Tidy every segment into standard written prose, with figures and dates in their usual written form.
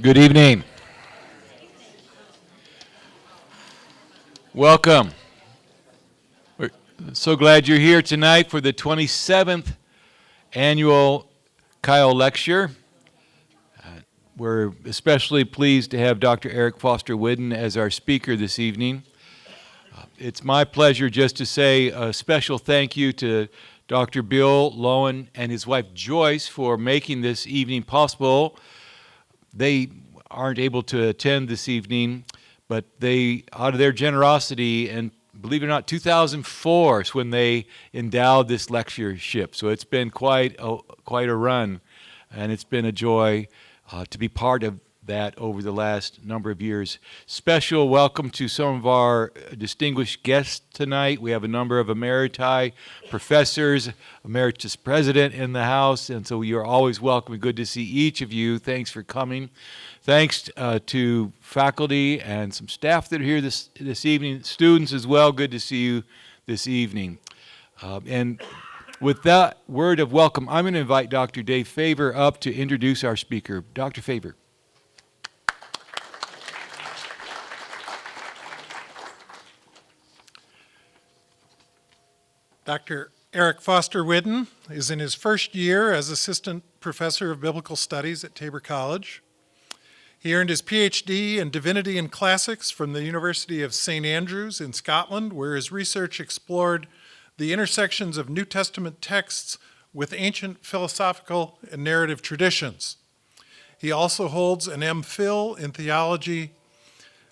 Good evening. Welcome. We're so glad you're here tonight for the 27th annual Kyle Lecture. We're especially pleased to have Dr. Eric Foster-Whidden as our speaker this evening. It's my pleasure just to say a special thank you to Dr. Bill Lowen and his wife Joyce for making this evening possible. They aren't able to attend this evening, but they, out of their generosity, and believe it or not, 2004 is when they endowed this lectureship. So it's been quite a run, and it's been a joy to be part of that over the last number of years. Special welcome to some of our distinguished guests tonight. We have a number of emeriti professors, emeritus president in the house, and so you're always welcome. Good to see each of you. Thanks for coming. Thanks to faculty and some staff that are here this evening, students as well. Good to see you this evening. And with that word of welcome, I'm going to invite Dr. Dave Faber up to introduce our speaker. Dr. Faber. Dr. Eric Foster-Whidden is in his first year as Assistant Professor of Biblical Studies at Tabor College. He earned his Ph.D. in Divinity and Classics from the University of St. Andrews in Scotland, where his research explored the intersections of New Testament texts with ancient philosophical and narrative traditions. He also holds an M.Phil in Theology,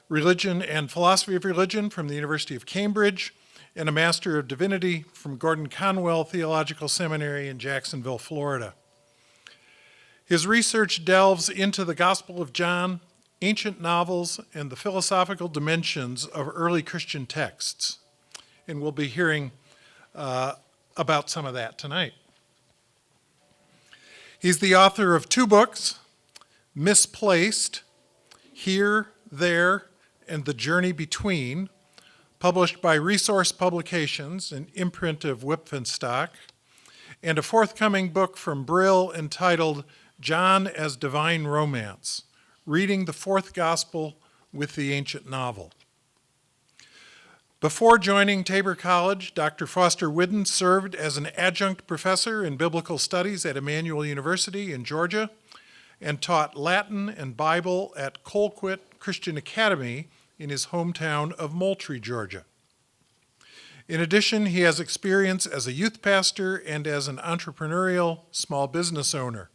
Religion, and Philosophy of Religion from the University of Cambridge, and a Master of Divinity from Gordon Conwell Theological Seminary in Jacksonville, Florida. His research delves into the Gospel of John, ancient novels, and the philosophical dimensions of early Christian texts. And we'll be hearing about some of that tonight. He's the author of 2 books, Misplaced, Here, There, and The Journey Between, published by Resource Publications, an imprint of Wipfenstock, and a forthcoming book from Brill entitled John as Divine Romance, Reading the Fourth Gospel with the Ancient Novel. Before joining Tabor College, Dr. Foster-Whidden served as an adjunct professor in biblical studies at Emmanuel University in Georgia and taught Latin and Bible at Colquitt Christian Academy in his hometown of Moultrie, Georgia. In addition, he has experience as a youth pastor and as an entrepreneurial small business owner.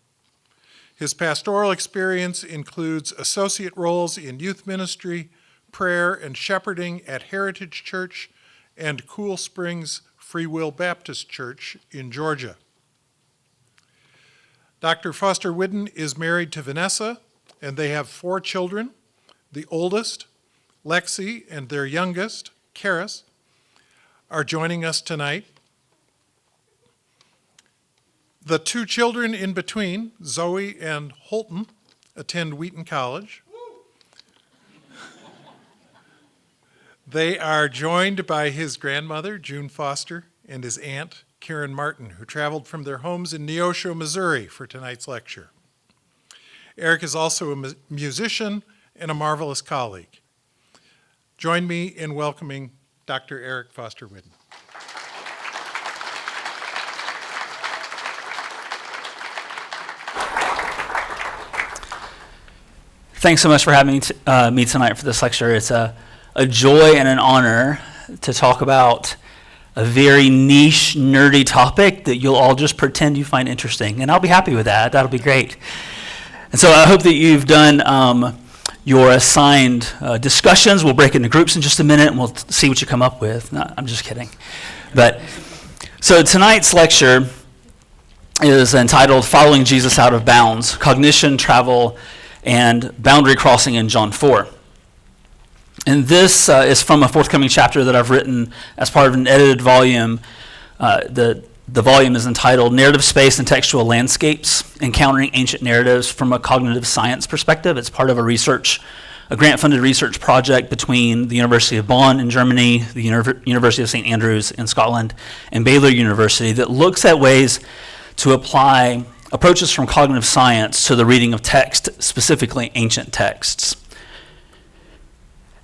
His pastoral experience includes associate roles in youth ministry, prayer, and shepherding at Heritage Church and Cool Springs Free Will Baptist Church in Georgia. Dr. Foster-Whidden is married to Vanessa, and they have 4 children. The oldest, Lexi, and their youngest, Karis, are joining us tonight. The 2 children in between, Zoe and Holton, attend Wheaton College. They are joined by his grandmother, June Foster, and his aunt, Karen Martin, who traveled from their homes in Neosho, Missouri for tonight's lecture. Eric is also a musician and a marvelous colleague. Join me in welcoming Dr. Eric Foster-Whidden. Thanks so much for having me tonight for this lecture. It's a joy and an honor to talk about a very niche, nerdy topic that you'll all just pretend you find interesting, and I'll be happy with that. That'll be great. And so I hope that you've done your assigned discussions. We'll break into groups in just a minute, and we'll see what you come up with. No, I'm just kidding. But so tonight's lecture is entitled Following Jesus Out of Bounds, Cognition, Travel, and Boundary Crossing in John 4. And this is from a forthcoming chapter that I've written as part of an edited volume. The volume is entitled Narrative Space and Textual Landscapes, Encountering Ancient Narratives from a Cognitive Science Perspective. It's part of a grant-funded research project between the University of Bonn in Germany, the University of St. Andrews in Scotland, and Baylor University that looks at ways to apply approaches from cognitive science to the reading of text, specifically ancient texts.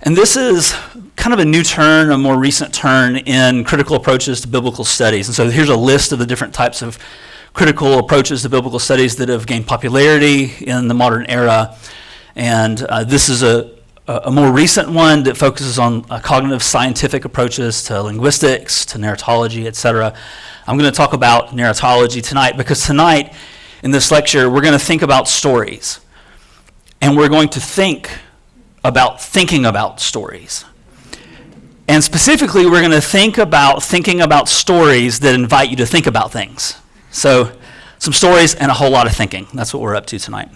And this is kind of a new turn, a more recent turn in critical approaches to biblical studies. And so here's a list of the different types of critical approaches to biblical studies that have gained popularity in the modern era. And this is a more recent one that focuses on cognitive scientific approaches to linguistics, to narratology, etc. I'm going to talk about narratology tonight because tonight in this lecture we're going to think about stories. And we're going to think about thinking about stories. And specifically, we're going to think about thinking about stories that invite you to think about things. So, some stories and a whole lot of thinking. That's what we're up to tonight.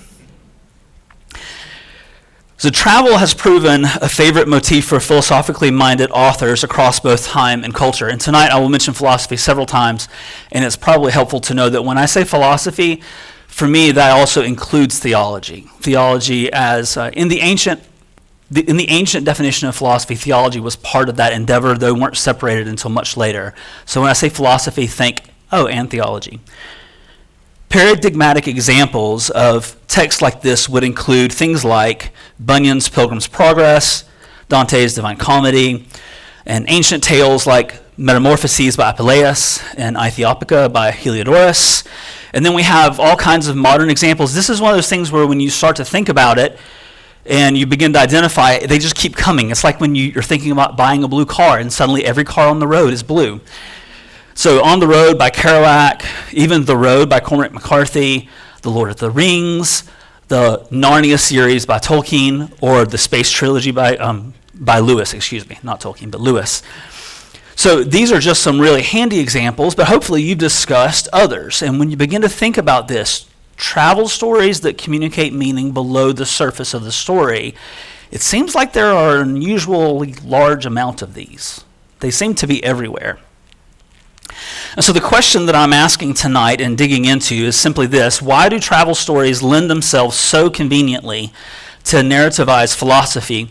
So, travel has proven a favorite motif for philosophically minded authors across both time and culture. And tonight, I will mention philosophy several times, and it's probably helpful to know that when I say philosophy, for me, that also includes theology. Theology as in the ancient definition of philosophy, theology was part of that endeavor, though weren't separated until much later. So when I say philosophy, think, and theology. Paradigmatic examples of texts like this would include things like Bunyan's Pilgrim's Progress, Dante's Divine Comedy, and ancient tales like Metamorphoses by Apuleius and Aethiopica by Heliodorus. And then we have all kinds of modern examples. This is one of those things where when you start to think about it, and you begin to identify it, they just keep coming. It's like when you're thinking about buying a blue car and suddenly every car on the road is blue. So On the Road by Kerouac, even The Road by Cormac McCarthy, The Lord of the Rings, the Narnia series by Tolkien, or the Space Trilogy by Lewis, not Tolkien, but Lewis. So these are just some really handy examples, but hopefully you've discussed others. And when you begin to think about this, travel stories that communicate meaning below the surface of the story, it seems like there are an unusually large amount of these. They seem to be everywhere. And so the question that I'm asking tonight and digging into is simply this: why do travel stories lend themselves so conveniently to narrativized philosophy,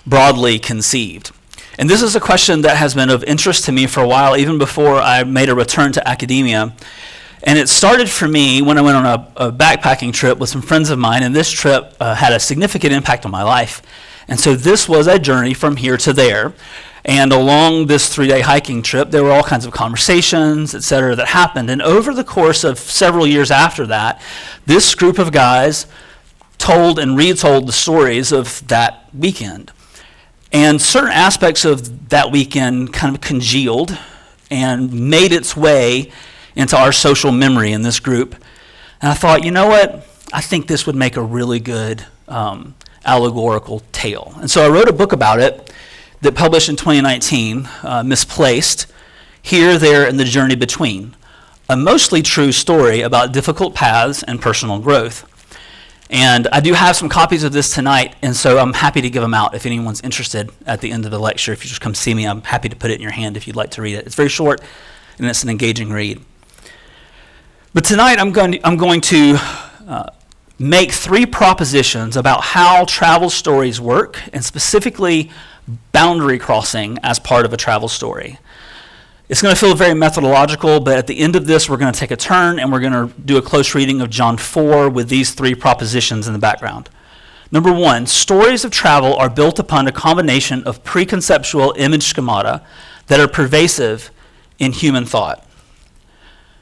broadly conceived? And this is a question that has been of interest to me for a while, even before I made a return to academia. And it started for me when I went on a backpacking trip with some friends of mine, and this trip had a significant impact on my life. And so this was a journey from here to there. And along this 3-day hiking trip, there were all kinds of conversations, et cetera, that happened. And over the course of several years after that, this group of guys told and retold the stories of that weekend. And certain aspects of that weekend kind of congealed and made its way into our social memory in this group. And I thought, you know what? I think this would make a really good allegorical tale. And so I wrote a book about it that published in 2019, Misplaced, Here, There, and the Journey Between, a mostly true story about difficult paths and personal growth. And I do have some copies of this tonight, and so I'm happy to give them out if anyone's interested at the end of the lecture. If you just come see me, I'm happy to put it in your hand if you'd like to read it. It's very short, and it's an engaging read. But tonight I'm going to make 3 propositions about how travel stories work, and specifically boundary crossing as part of a travel story. It's going to feel very methodological, but at the end of this, we're going to take a turn and we're going to do a close reading of John 4 with these 3 propositions in the background. Number 1, stories of travel are built upon a combination of preconceptual image schemata that are pervasive in human thought.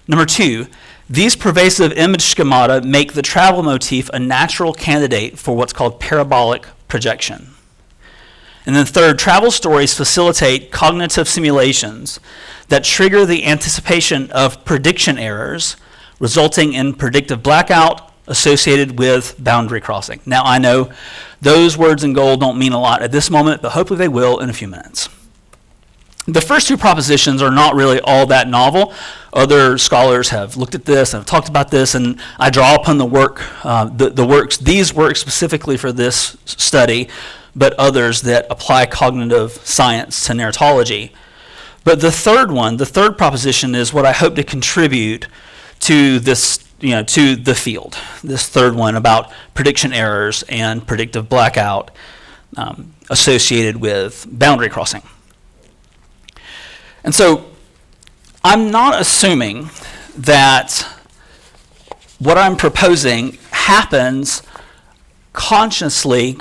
Number 2, these pervasive image schemata make the travel motif a natural candidate for what's called parabolic projection. And then third, travel stories facilitate cognitive simulations that trigger the anticipation of prediction errors, resulting in predictive blackout associated with boundary crossing. Now, I know those words in gold don't mean a lot at this moment, but hopefully they will in a few minutes. The first 2 propositions are not really all that novel. Other scholars have looked at this and have talked about this, and I draw upon these works specifically for this study, but others that apply cognitive science to narratology. But the third proposition is what I hope to contribute to this, to the field. This third one about prediction errors and predictive blackout associated with boundary crossing. And so I'm not assuming that what I'm proposing happens consciously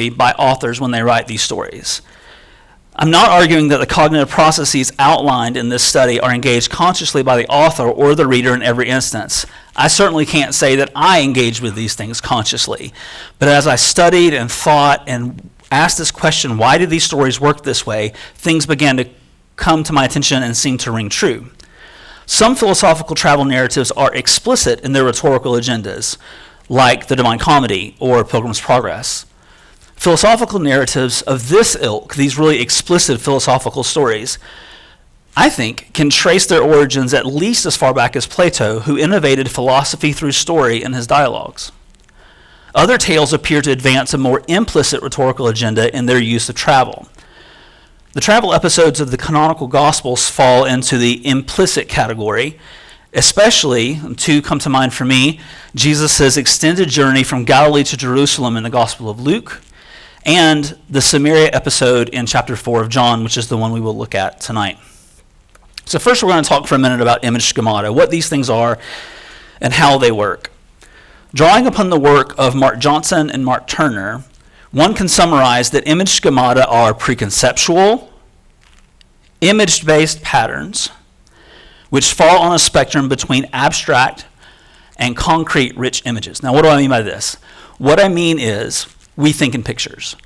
by authors when they write these stories. I'm not arguing that the cognitive processes outlined in this study are engaged consciously by the author or the reader in every instance. I certainly can't say that I engage with these things consciously. But as I studied and thought and asked this question, why do these stories work this way, things began to come to my attention and seem to ring true. Some philosophical travel narratives are explicit in their rhetorical agendas, like the Divine Comedy or Pilgrim's Progress. Philosophical narratives of this ilk, these really explicit philosophical stories, I think can trace their origins at least as far back as Plato, who innovated philosophy through story in his dialogues. Other tales appear to advance a more implicit rhetorical agenda in their use of travel. The travel episodes of the canonical Gospels fall into the implicit category, especially, two come to mind for me, Jesus' extended journey from Galilee to Jerusalem in the Gospel of Luke, and the Samaria episode in chapter 4 of John, which is the one we will look at tonight. So first we're going to talk for a minute about image schemata, what these things are and how they work. Drawing upon the work of Mark Johnson and Mark Turner, one can summarize that image schemata are preconceptual, image-based patterns which fall on a spectrum between abstract and concrete rich images. Now, what do I mean by this? What I mean is we think in pictures.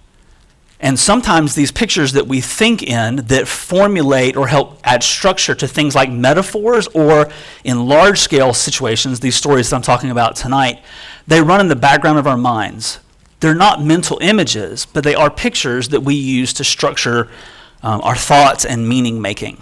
And sometimes these pictures that we think in that formulate or help add structure to things like metaphors, or in large-scale situations, these stories that I'm talking about tonight, they run in the background of our minds. They're not mental images, but they are pictures that we use to structure our thoughts and meaning-making.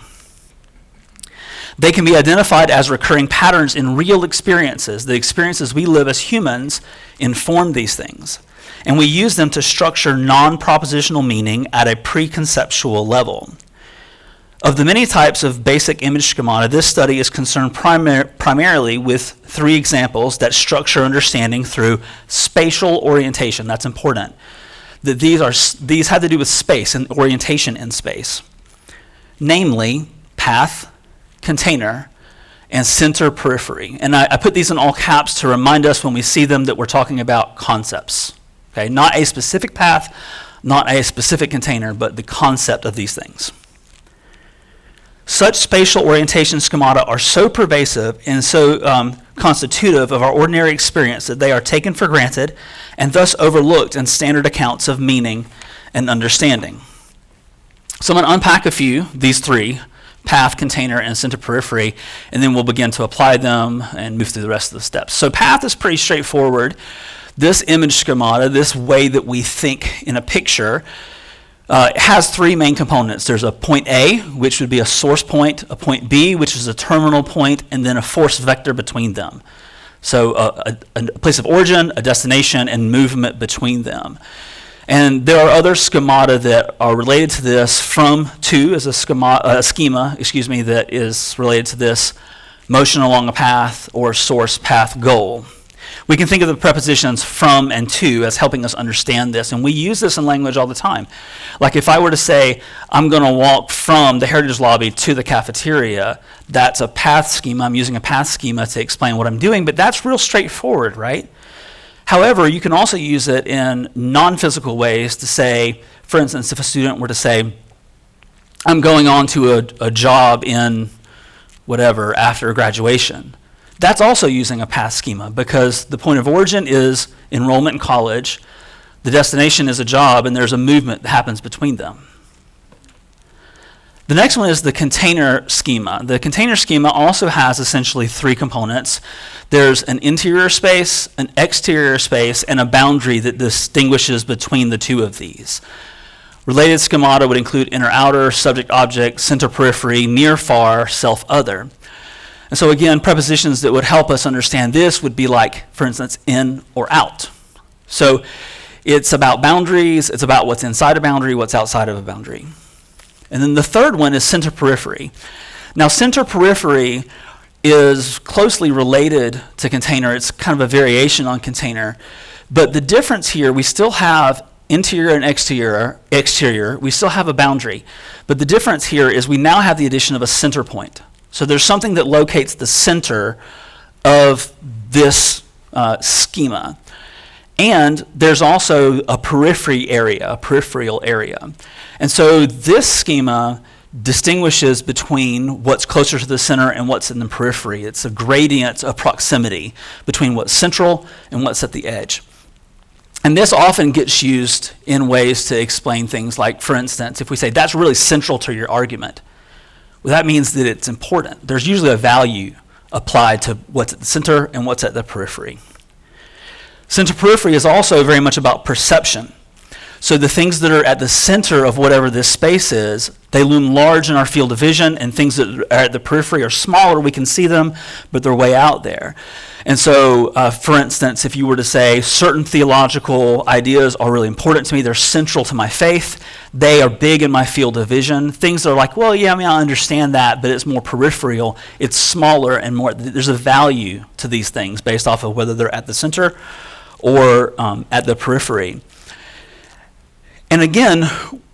They can be identified as recurring patterns in real experiences. The experiences we live as humans inform these things. And we use them to structure non-propositional meaning at a preconceptual level. Of the many types of basic image schemata, this study is concerned primarily with three examples that structure understanding through spatial orientation. That's important. That these have to do with space and orientation in space. Namely, path, container, and center periphery. And I put these in all caps to remind us when we see them that we're talking about concepts. Okay, not a specific path, not a specific container, but the concept of these things. Such spatial orientation schemata are so pervasive and so constitutive of our ordinary experience that they are taken for granted and thus overlooked in standard accounts of meaning and understanding. So I'm going to unpack a few, these three, path, container, and center periphery, and then we'll begin to apply them and move through the rest of the steps. So path is pretty straightforward. This image schemata, this way that we think in a picture, has three main components. There's a point A, which would be a source point, a point B, which is a terminal point, and then a force vector between them. So a place of origin, a destination, and movement between them. And there are other schemata that are related to this. From to is a schema that is related to this, motion along a path, or source, path, goal. We can think of the prepositions from and to as helping us understand this, and we use this in language all the time. Like if I were to say, I'm going to walk from the Heritage Lobby to the cafeteria, that's a path schema. I'm using a path schema to explain what I'm doing, but that's real straightforward, right? However, you can also use it in non-physical ways to say, for instance, if a student were to say, I'm going on to a job in whatever after graduation. That's also using a path schema because the point of origin is enrollment in college, the destination is a job, and there's a movement that happens between them. The next one is the container schema. The container schema also has essentially three components. There's an interior space, an exterior space, and a boundary that distinguishes between the two of these. Related schemata would include inner-outer, subject-object, center-periphery, near-far, self-other. And so again, prepositions that would help us understand this would be like, for instance, in or out. So it's about boundaries, it's about what's inside a boundary, what's outside of a boundary. And then the third one is center periphery. Now, center periphery is closely related to container. It's kind of a variation on container. But the difference here, we still have interior and exterior. We still have a boundary. But the difference here is we now have the addition of a center point. So there's something that locates the center of this schema. And there's also a peripheral area. And so this schema distinguishes between what's closer to the center and what's in the periphery. It's a gradient of proximity between what's central and what's at the edge. And this often gets used in ways to explain things like, for instance, if we say that's really central to your argument, well, that means that it's important. There's usually a value applied to what's at the center and what's at the periphery. Center-periphery is also very much about perception. So the things that are at the center of whatever this space is, they loom large in our field of vision, and things that are at the periphery are smaller. We can see them, but they're way out there. And so, for instance, if you were to say certain theological ideas are really important to me, they're central to my faith, they are big in my field of vision. Things that are like, well, yeah, I mean, I understand that, but it's more peripheral. It's smaller and more, there's a value to these things based off of whether they're at the center or at the periphery. And again,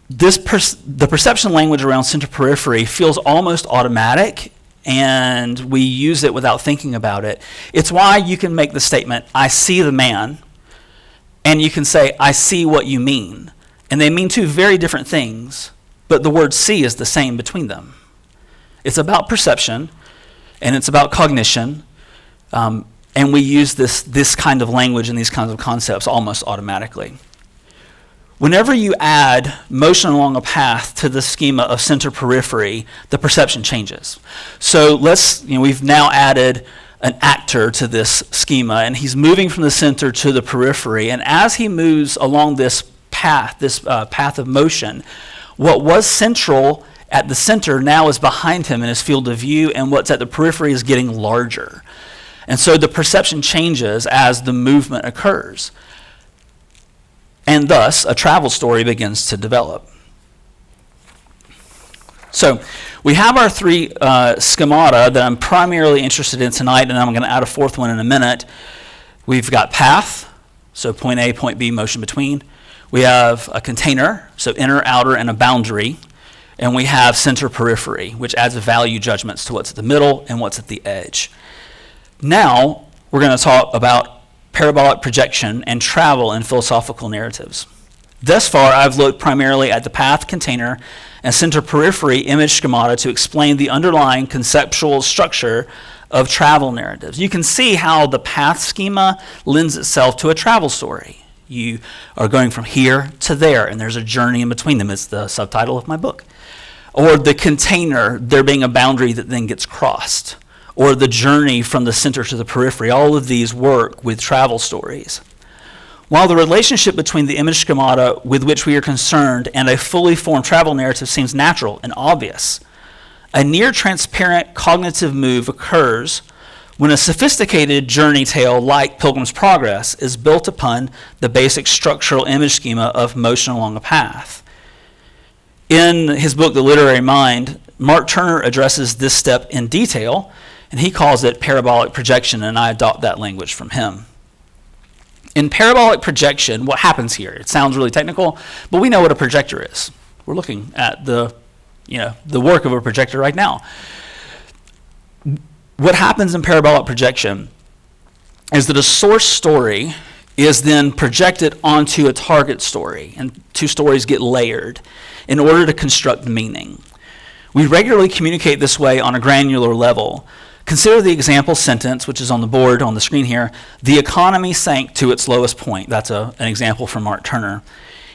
the perception language around center-periphery feels almost automatic, and we use it without thinking about it. It's why you can make the statement, I see the man, and you can say, I see what you mean. And they mean two very different things, but the word see is the same between them. It's about perception, and it's about cognition, and we use this kind of language and these kinds of concepts almost automatically. Whenever you add motion along a path to the schema of center-periphery, the perception changes. So we've now added an actor to this schema, and he's moving from the center to the periphery. And as he moves along this path of motion, what was central at the center now is behind him in his field of view, and what's at the periphery is getting larger. And so the perception changes as the movement occurs. And thus, a travel story begins to develop. So we have our three schemata that I'm primarily interested in tonight, and I'm going to add a fourth one in a minute. We've got path, so point A, point B, motion between. We have a container, so inner, outer, and a boundary. And we have center-periphery, which adds value judgments to what's at the middle and what's at the edge. Now, we're going to talk about parabolic projection and travel in philosophical narratives. Thus far, I've looked primarily at the path, container, and center-periphery image schemata to explain the underlying conceptual structure of travel narratives. You can see how the path schema lends itself to a travel story. You are going from here to there, and there's a journey in between them. It's the subtitle of my book. Or the container, there being a boundary that then gets crossed. Or the journey from the center to the periphery. All of these work with travel stories. While the relationship between the image schemata with which we are concerned and a fully formed travel narrative seems natural and obvious, a near-transparent cognitive move occurs when a sophisticated journey tale like Pilgrim's Progress is built upon the basic structural image schema of motion along a path. In his book, The Literary Mind, Mark Turner addresses this step in detail, and he calls it parabolic projection, and I adopt that language from him. In parabolic projection, what happens here? It sounds really technical, but we know what a projector is. We're looking at the work of a projector right now. What happens in parabolic projection is that a source story is then projected onto a target story, and two stories get layered in order to construct meaning. We regularly communicate this way on a granular level. Consider the example sentence, which is on the board on the screen here. The economy sank to its lowest point. That's an example from Mark Turner.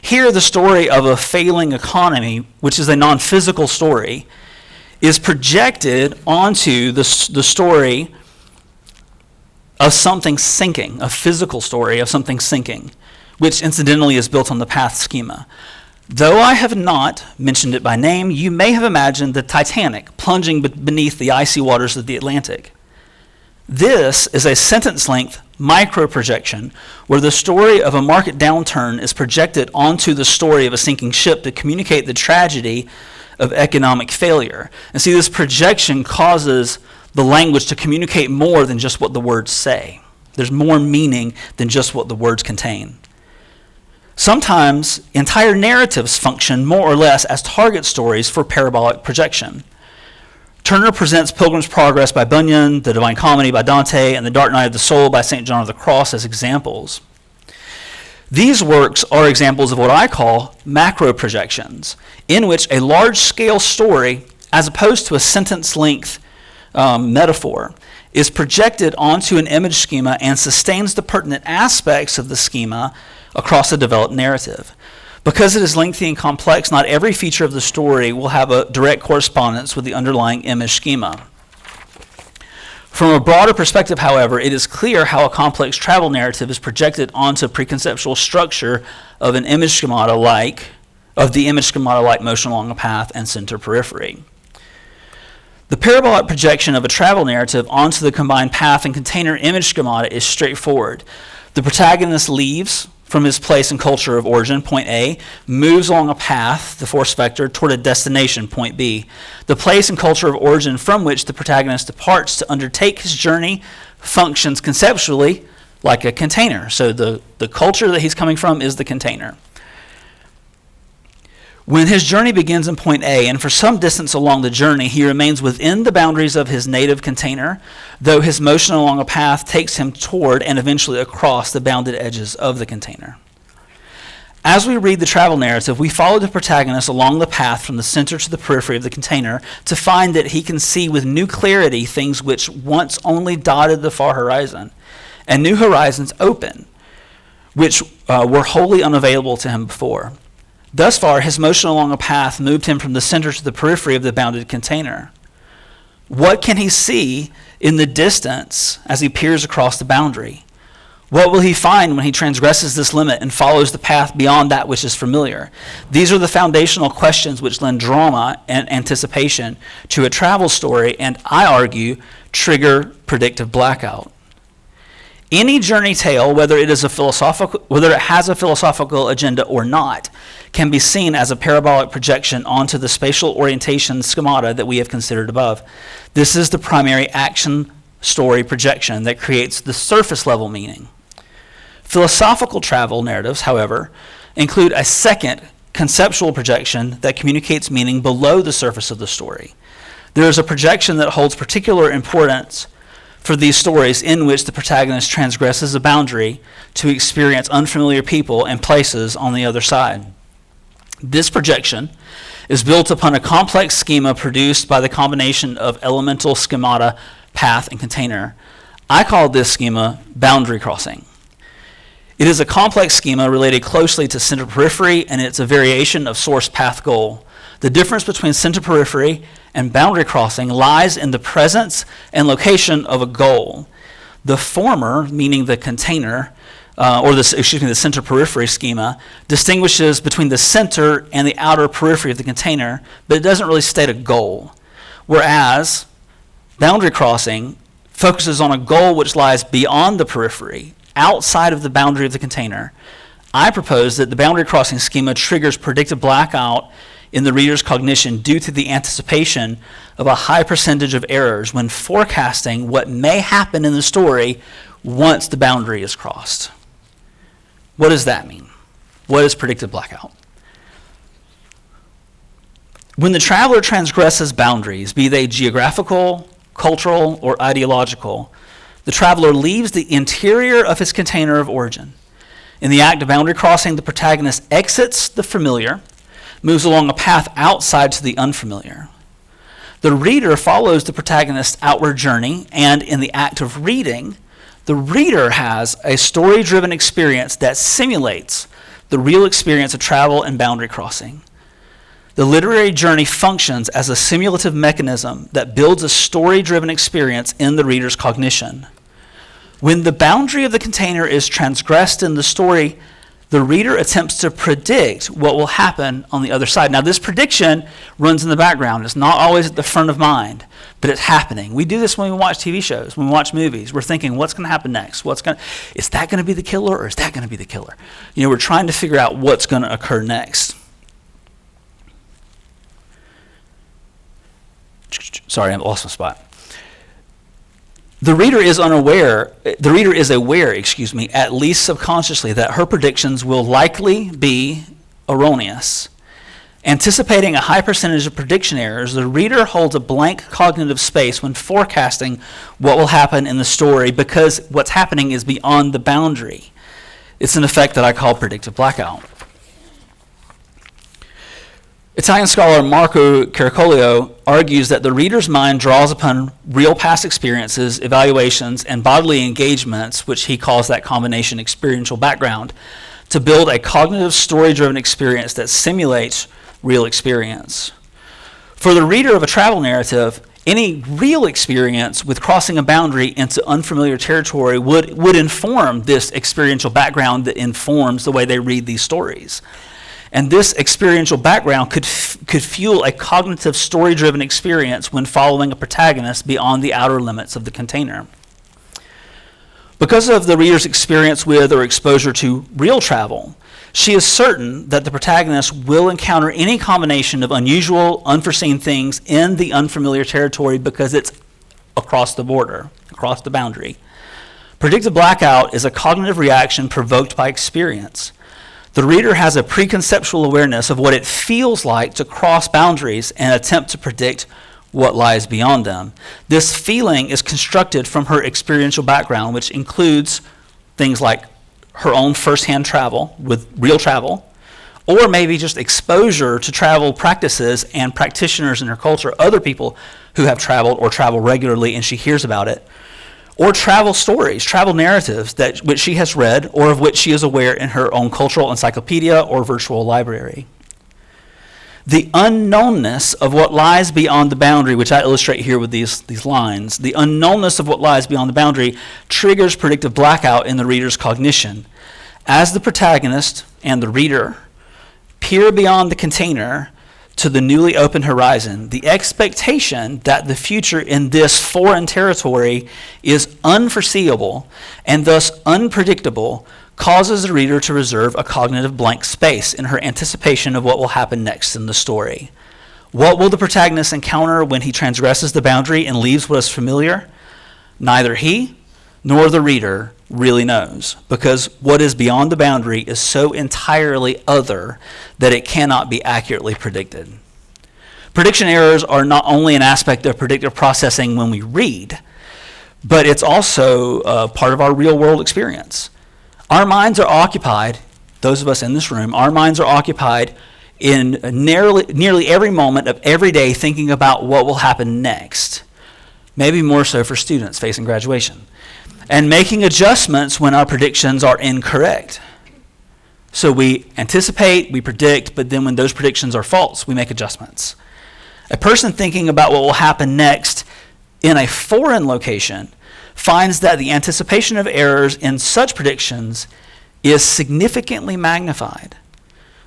Here, the story of a failing economy, which is a non-physical story, is projected onto the story of something sinking, a physical story of something sinking, which incidentally is built on the path schema. Though I have not mentioned it by name, you may have imagined the Titanic plunging beneath the icy waters of the Atlantic. This is a sentence-length micro-projection where the story of a market downturn is projected onto the story of a sinking ship to communicate the tragedy of economic failure. And see, this projection causes the language to communicate more than just what the words say. There's more meaning than just what the words contain. Sometimes entire narratives function more or less as target stories for parabolic projection. Turner presents Pilgrim's Progress by Bunyan, The Divine Comedy by Dante, and The Dark Night of the Soul by St. John of the Cross as examples. These works are examples of what I call macro projections, in which a large-scale story, as opposed to a sentence-length metaphor, is projected onto an image schema and sustains the pertinent aspects of the schema across a developed narrative. Because it is lengthy and complex, not every feature of the story will have a direct correspondence with the underlying image schema. From a broader perspective, however, it is clear how a complex travel narrative is projected onto a preconceptual structure of an image schemata like motion along a path and center periphery. The parabolic projection of a travel narrative onto the combined path and container image schemata is straightforward. The protagonist leaves from his place and culture of origin, point A, moves along a path, the force vector, toward a destination, point B. The place and culture of origin from which the protagonist departs to undertake his journey functions conceptually like a container. So the culture that he's coming from is the container. When his journey begins in point A, and for some distance along the journey, he remains within the boundaries of his native container, though his motion along a path takes him toward and eventually across the bounded edges of the container. As we read the travel narrative, we follow the protagonist along the path from the center to the periphery of the container to find that he can see with new clarity things which once only dotted the far horizon, and new horizons open, which were wholly unavailable to him before. Thus far, his motion along a path moved him from the center to the periphery of the bounded container. What can he see in the distance as he peers across the boundary? What will he find when he transgresses this limit and follows the path beyond that which is familiar? These are the foundational questions which lend drama and anticipation to a travel story, and I argue, trigger predictive blackout. Any journey tale, whether it has a philosophical agenda or not, can be seen as a parabolic projection onto the spatial orientation schemata that we have considered above. This is the primary action story projection that creates the surface level meaning. Philosophical travel narratives, however, include a second conceptual projection that communicates meaning below the surface of the story. There is a projection that holds particular importance for these stories in which the protagonist transgresses a boundary to experience unfamiliar people and places on the other side. This projection is built upon a complex schema produced by the combination of elemental schemata, path, and container. I call this schema boundary crossing. It is a complex schema related closely to center periphery, and it's a variation of source path goal. The difference between center periphery and boundary crossing lies in the presence and location of a goal. The former, meaning the container, the center periphery schema, distinguishes between the center and the outer periphery of the container, but it doesn't really state a goal. Whereas boundary crossing focuses on a goal which lies beyond the periphery, outside of the boundary of the container. I propose that the boundary crossing schema triggers predictive blackout in the reader's cognition due to the anticipation of a high percentage of errors when forecasting what may happen in the story once the boundary is crossed. What does that mean? What is predictive blackout? When the traveler transgresses boundaries, be they geographical, cultural, or ideological, the traveler leaves the interior of his container of origin. In the act of boundary crossing, the protagonist exits the familiar, moves along a path outside to the unfamiliar. The reader follows the protagonist's outward journey, and in the act of reading, the reader has a story-driven experience that simulates the real experience of travel and boundary crossing. The literary journey functions as a simulative mechanism that builds a story-driven experience in the reader's cognition. When the boundary of the container is transgressed in the story, the reader attempts to predict what will happen on the other side. Now, this prediction runs in the background. It's not always at the front of mind, but it's happening. We do this when we watch TV shows, when we watch movies. We're thinking, what's going to happen next? Is that going to be the killer, or is that going to be the killer? We're trying to figure out what's going to occur next. Sorry, I lost my spot. The reader is aware, at least subconsciously, that her predictions will likely be erroneous. Anticipating a high percentage of prediction errors, the reader holds a blank cognitive space when forecasting what will happen in the story because what's happening is beyond the boundary. It's an effect that I call predictive blackout. Italian scholar Marco Caracolio argues that the reader's mind draws upon real past experiences, evaluations, and bodily engagements, which he calls that combination experiential background, to build a cognitive story-driven experience that simulates real experience. For the reader of a travel narrative, any real experience with crossing a boundary into unfamiliar territory would inform this experiential background that informs the way they read these stories. And this experiential background could fuel a cognitive story-driven experience when following a protagonist beyond the outer limits of the container. Because of the reader's experience with or exposure to real travel, she is certain that the protagonist will encounter any combination of unusual, unforeseen things in the unfamiliar territory because it's across the border, across the boundary. Predictive blackout is a cognitive reaction provoked by experience. The reader has a preconceptual awareness of what it feels like to cross boundaries and attempt to predict what lies beyond them. This feeling is constructed from her experiential background, which includes things like her own firsthand travel with real travel, or maybe just exposure to travel practices and practitioners in her culture, other people who have traveled or travel regularly and she hears about it, or travel stories, travel narratives which she has read or of which she is aware in her own cultural encyclopedia or virtual library. The unknownness of what lies beyond the boundary, which I illustrate here with these lines, the unknownness of what lies beyond the boundary triggers predictive blackout in the reader's cognition. As the protagonist and the reader peer beyond the container to the newly opened horizon, the expectation that the future in this foreign territory is unforeseeable and thus unpredictable causes the reader to reserve a cognitive blank space in her anticipation of what will happen next in the story. What will the protagonist encounter when he transgresses the boundary and leaves what is familiar? Neither he nor the reader really knows, because what is beyond the boundary is so entirely other that it cannot be accurately predicted. Prediction errors are not only an aspect of predictive processing when we read, but it's also part of our real-world experience. Our minds are occupied, those of us in this room, our minds are occupied in nearly every moment of every day thinking about what will happen next, maybe more so for students facing graduation, and making adjustments when our predictions are incorrect. So we anticipate, we predict, but then when those predictions are false, we make adjustments. A person thinking about what will happen next in a foreign location finds that the anticipation of errors in such predictions is significantly magnified.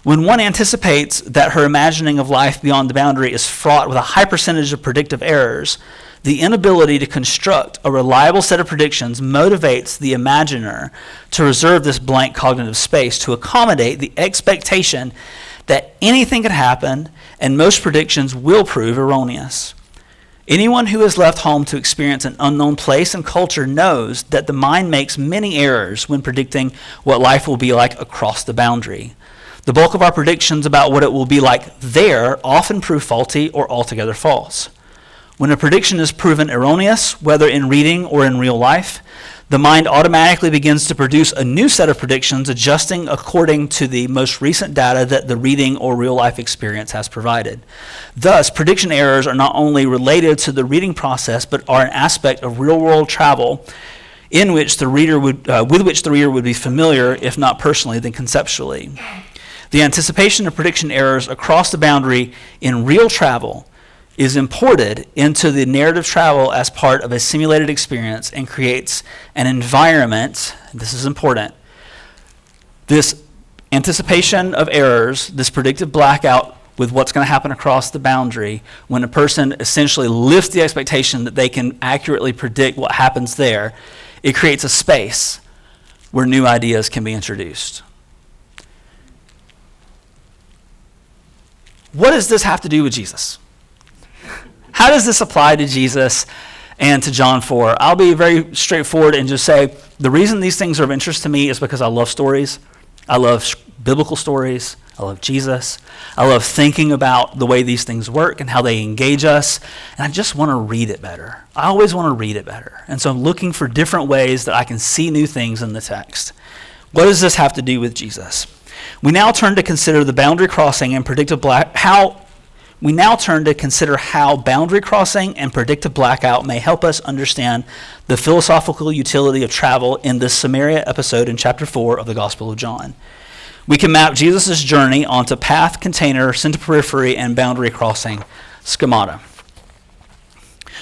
When one anticipates that her imagining of life beyond the boundary is fraught with a high percentage of predictive errors, the inability to construct a reliable set of predictions motivates the imaginer to reserve this blank cognitive space to accommodate the expectation that anything could happen and most predictions will prove erroneous. Anyone who is left home to experience an unknown place and culture knows that the mind makes many errors when predicting what life will be like across the boundary. The bulk of our predictions about what it will be like there often prove faulty or altogether false. When a prediction is proven erroneous, whether in reading or in real life, the mind automatically begins to produce a new set of predictions, adjusting according to the most recent data that the reading or real life experience has provided. Thus, prediction errors are not only related to the reading process, but are an aspect of real-world travel in which the reader would, with which the reader would be familiar, if not personally, then conceptually. The anticipation of prediction errors across the boundary in real travel is imported into the narrative travel as part of a simulated experience and creates an environment, this is important, this anticipation of errors, this predictive blackout with what's going to happen across the boundary, when a person essentially lifts the expectation that they can accurately predict what happens there, it creates a space where new ideas can be introduced. What does this have to do with Jesus? How does this apply to Jesus and to John 4? I'll be very straightforward and just say the reason these things are of interest to me is because I love stories. I love biblical stories. I I love Jesus. I love thinking about the way these things work and how they engage us. And I just want to read it better. I always want to read it better. And so I'm looking for different ways that I can see new things in the text. What does this have to do with Jesus? We now turn to consider the boundary crossing and how boundary crossing and predictive blackout may help us understand the philosophical utility of travel in this Samaria episode in chapter 4 of the Gospel of John. We can map Jesus' journey onto path, container, center periphery, and boundary crossing schemata.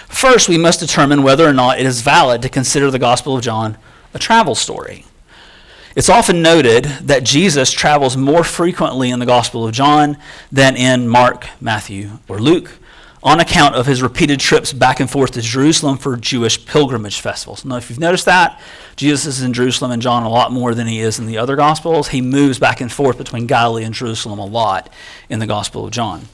First, we must determine whether or not it is valid to consider the Gospel of John a travel story. It's often noted that Jesus travels more frequently in the Gospel of John than in Mark, Matthew, or Luke, on account of his repeated trips back and forth to Jerusalem for Jewish pilgrimage festivals. Now, if you've noticed that, Jesus is in Jerusalem and John a lot more than he is in the other Gospels. He moves back and forth between Galilee and Jerusalem a lot in the Gospel of John.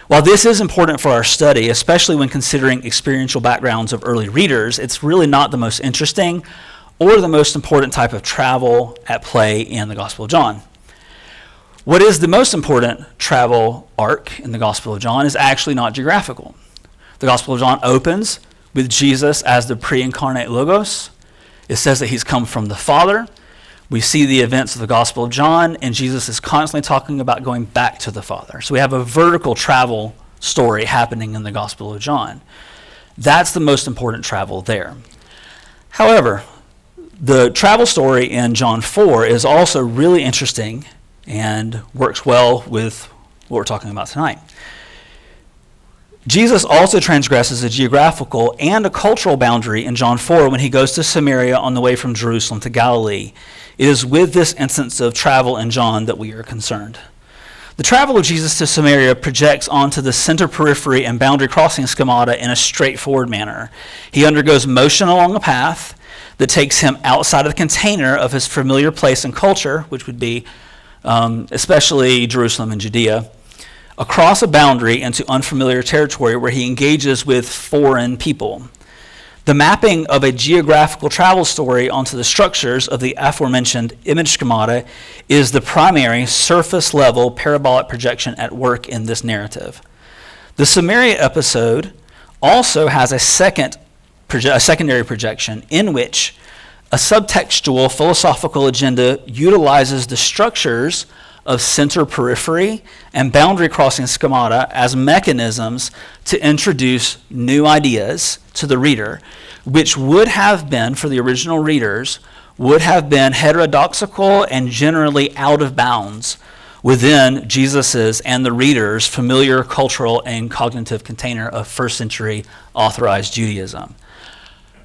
While this is important for our study, especially when considering experiential backgrounds of early readers, it's really not the most interesting or the most important type of travel at play in the Gospel of John. What is the most important travel arc in the Gospel of John is actually not geographical. The Gospel of John opens with Jesus as the pre-incarnate Logos. It says that he's come from the Father. We see the events of the Gospel of John, and Jesus is constantly talking about going back to the Father. So we have a vertical travel story happening in the Gospel of John. That's the most important travel there. However, the travel story in John 4 is also really interesting and works well with what we're talking about tonight. Jesus also transgresses a geographical and a cultural boundary in John 4 when he goes to Samaria on the way from Jerusalem to Galilee. It is with this instance of travel in John that we are concerned. The travel of Jesus to Samaria projects onto the center periphery and boundary crossing schemata in a straightforward manner. He undergoes motion along a path that takes him outside of the container of his familiar place and culture, which would be especially Jerusalem and Judea, across a boundary into unfamiliar territory where he engages with foreign people. The mapping of a geographical travel story onto the structures of the aforementioned image schemata is the primary surface-level parabolic projection at work in this narrative. The Samaria episode also has a secondary projection in which a subtextual philosophical agenda utilizes the structures of center periphery and boundary crossing schemata as mechanisms to introduce new ideas to the reader, which would have been, for the original readers, would have been heterodoxical and generally out of bounds within Jesus's and the reader's familiar cultural and cognitive container of first century authorized Judaism.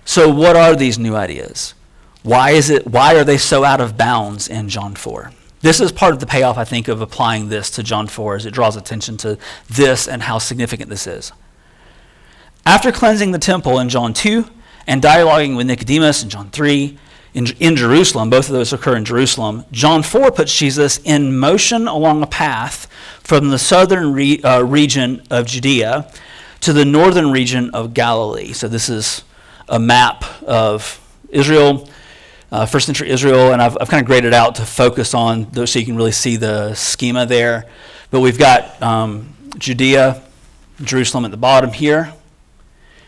So what are these new ideas? Why are they so out of bounds in John 4? This is part of the payoff, I think, of applying this to John 4 as it draws attention to this and how significant this is. After cleansing the temple in John 2 and dialoguing with Nicodemus in John 3 in Jerusalem, both of those occur in Jerusalem, John 4 puts Jesus in motion along a path from the southern region of Judea to the northern region of Galilee. So this is a map of Israel, first century Israel, and I've kind of graded out to focus on those so you can really see the schema there. But we've got Judea, Jerusalem at the bottom here.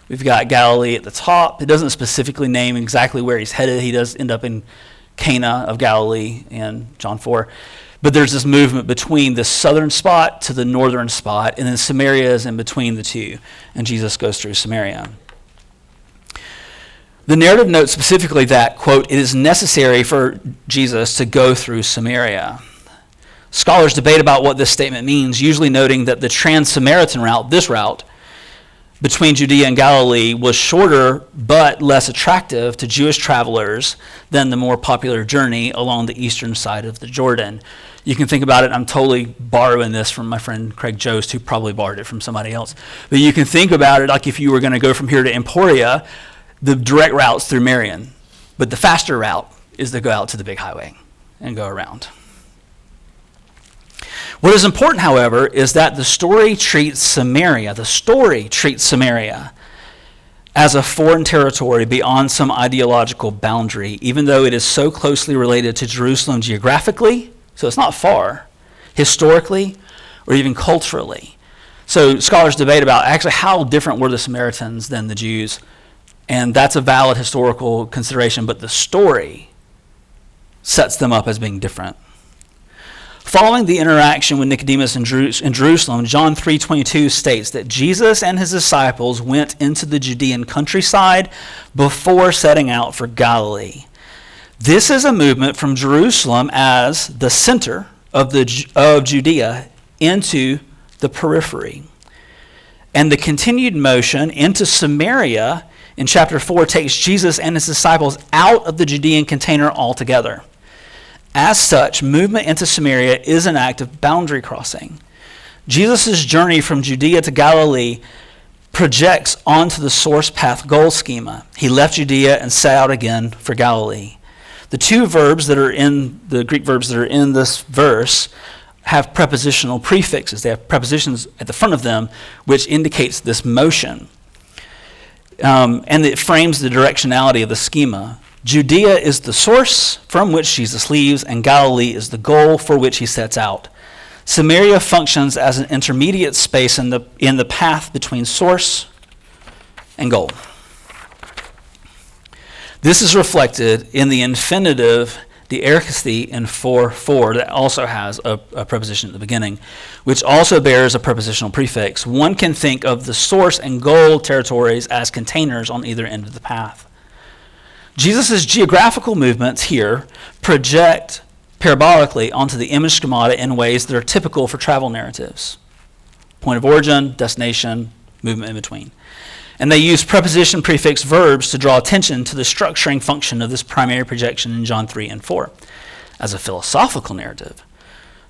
We've got Galilee at the top. It doesn't specifically name exactly where he's headed. He does end up in Cana of Galilee in John 4. But there's this movement between the southern spot to the northern spot, and then Samaria is in between the two, and Jesus goes through Samaria. The narrative notes specifically that, quote, it is necessary for Jesus to go through Samaria. Scholars debate about what this statement means, usually noting that the Trans-Samaritan route, this route, between Judea and Galilee was shorter but less attractive to Jewish travelers than the more popular journey along the eastern side of the Jordan. You can think about it, I'm totally borrowing this from my friend Craig Jost, who probably borrowed it from somebody else. But you can think about it like if you were going to go from here to Emporia, the direct route's through Marion, but the faster route is to go out to the big highway and go around. What is important, however, is that the story treats Samaria as a foreign territory beyond some ideological boundary, even though it is so closely related to Jerusalem geographically, so it's not far. historically, or even culturally. So scholars debate about actually how different were the Samaritans than the Jews, and that's a valid historical consideration, but the story sets them up as being different. Following the interaction with Nicodemus in Jerusalem, John 3:22 states that Jesus and his disciples went into the Judean countryside before setting out for Galilee. This is a movement from Jerusalem as the center of Judea into the periphery. And the continued motion into Samaria in chapter 4 takes Jesus and his disciples out of the Judean container altogether. As such, movement into Samaria is an act of boundary crossing. Jesus' journey from Judea to Galilee projects onto the source path goal schema. He left Judea and set out again for Galilee. The two verbs that are in the Greek verbs that are in this verse have prepositional prefixes. They have prepositions at the front of them, which indicates this motion. And it frames the directionality of the schema. Judea is the source from which Jesus leaves, and Galilee is the goal for which he sets out. Samaria functions as an intermediate space in the path between source and goal. This is reflected in the infinitive, the erikasthi in 4:4, that also has a preposition at the beginning, which also bears a prepositional prefix. One can think of the source and goal territories as containers on either end of the path. Jesus' geographical movements here project parabolically onto the image schemata in ways that are typical for travel narratives. Point of origin, destination, movement in between. And they use preposition prefix verbs to draw attention to the structuring function of this primary projection in John 3 and 4 as a philosophical narrative.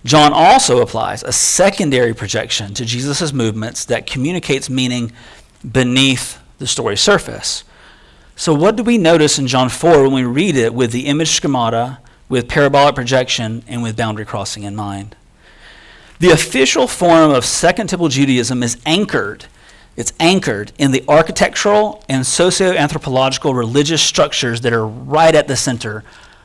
John also applies a secondary projection to Jesus' movements that communicates meaning beneath the story's surface. So what do we notice in John 4 when we read it with the image schemata, with parabolic projection, and with boundary crossing in mind? The official form of Second Temple Judaism is anchored. It's anchored in the architectural and socio-anthropological religious structures that are right at the center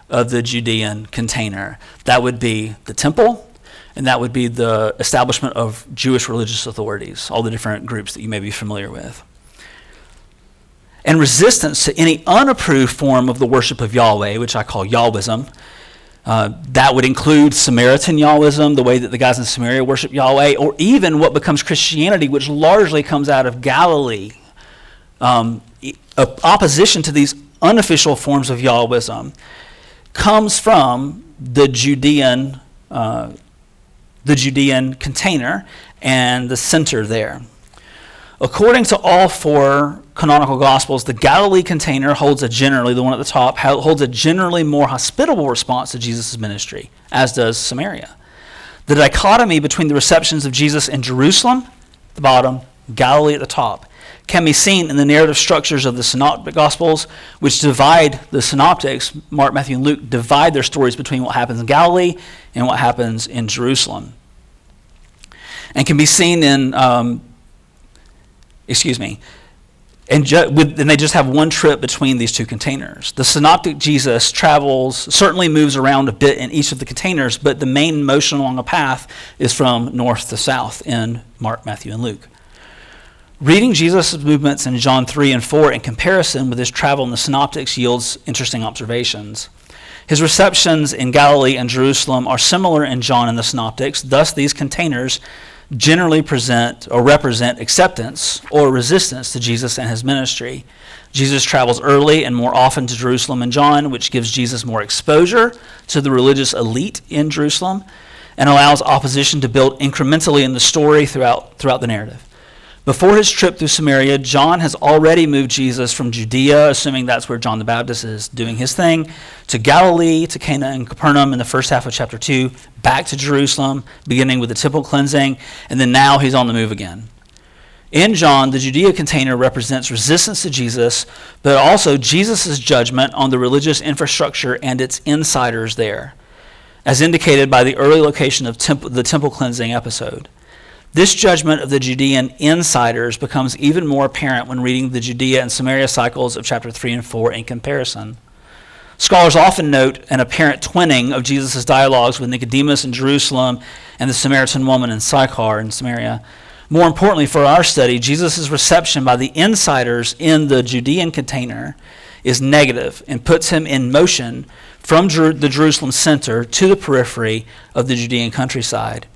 of the Judean container. That would be the temple, and that would be the establishment of Jewish religious authorities, all the different groups that you may be familiar with. And resistance to any unapproved form of the worship of Yahweh, which I call Yahwism. That would include Samaritan Yahwism, the way that the guys in Samaria worship Yahweh, or even what becomes Christianity, which largely comes out of Galilee. Opposition to these unofficial forms of Yahwism comes from the Judean container and the center there. According to all four canonical Gospels, the Galilee container holds a generally, the one at the top, holds a generally more hospitable response to Jesus' ministry, as does Samaria. The dichotomy between the receptions of Jesus in Jerusalem, at the bottom, Galilee at the top, can be seen in the narrative structures of the Synoptic Gospels, which divide the Synoptics, Mark, Matthew, and Luke, divide their stories between what happens in Galilee and what happens in Jerusalem. And can be seen in... And they just have one trip between these two containers. The synoptic Jesus certainly moves around a bit in each of the containers, but the main motion along a path is from north to south in Mark, Matthew, and Luke. Reading Jesus' movements in John 3 and 4 in comparison with his travel in the synoptics yields interesting observations. His receptions in Galilee and Jerusalem are similar in John and the synoptics, thus these containers generally present or represent acceptance or resistance to Jesus and his ministry. Jesus travels early and more often to Jerusalem in John, which gives Jesus more exposure to the religious elite in Jerusalem and allows opposition to build incrementally in the story throughout the narrative. Before his trip through Samaria, John has already moved Jesus from Judea, assuming that's where John the Baptist is doing his thing, to Galilee, to Cana and Capernaum in the first half of chapter 2, back to Jerusalem, beginning with the temple cleansing, and then now he's on the move again. In John, the Judea container represents resistance to Jesus, but also Jesus' judgment on the religious infrastructure and its insiders there, as indicated by the early location of the temple cleansing episode. This judgment of the Judean insiders becomes even more apparent when reading the Judea and Samaria cycles of chapter 3 and 4 in comparison. Scholars often note an apparent twinning of Jesus' dialogues with Nicodemus in Jerusalem and the Samaritan woman in Sychar in Samaria. More importantly for our study, Jesus' reception by the insiders in the Judean container is negative and puts him in motion from the Jerusalem center to the periphery of the Judean countryside.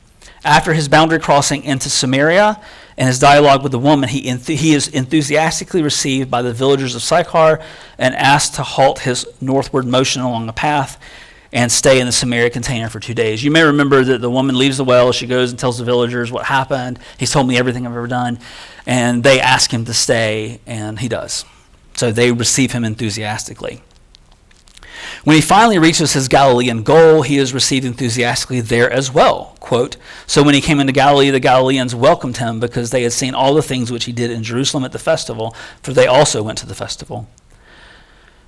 After his boundary crossing into Samaria and his dialogue with the woman, he is enthusiastically received by the villagers of Sychar and asked to halt his northward motion along the path and stay in the Samaria container for 2 days. You may remember that the woman leaves the well. She goes and tells the villagers what happened. He's told me everything I've ever done. And they ask him to stay, and he does. So they receive him enthusiastically. When he finally reaches his Galilean goal, he is received enthusiastically there as well. Quote, "So when he came into Galilee, the Galileans welcomed him because they had seen all the things which he did in Jerusalem at the festival, for they also went to the festival."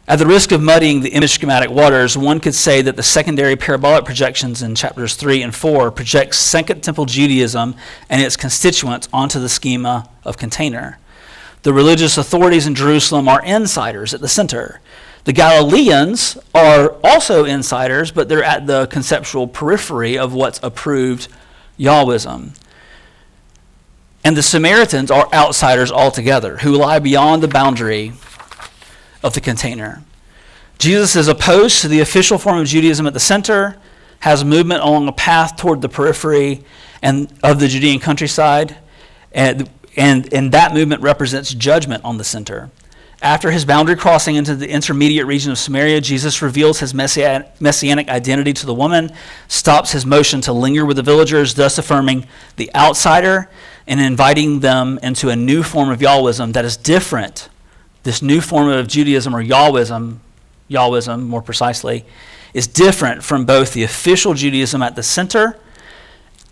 At the risk of muddying the image schematic waters, one could say that the secondary parabolic projections in chapters 3 and 4 project Second Temple Judaism and its constituents onto the schema of container. The religious authorities in Jerusalem are insiders at the center. The Galileans are also insiders, but they're at the conceptual periphery of what's approved Yahwism. And the Samaritans are outsiders altogether, who lie beyond the boundary of the container. Jesus is opposed to the official form of Judaism at the center, has movement along a path toward the periphery and of the Judean countryside, and that movement represents judgment on the center. After his boundary crossing into the intermediate region of Samaria, Jesus reveals his messianic identity to the woman, stops his motion to linger with the villagers, thus affirming the outsider and inviting them into a new form of Yahwism that is different. This new form of Judaism, or Yahwism more precisely, is different from both the official Judaism at the center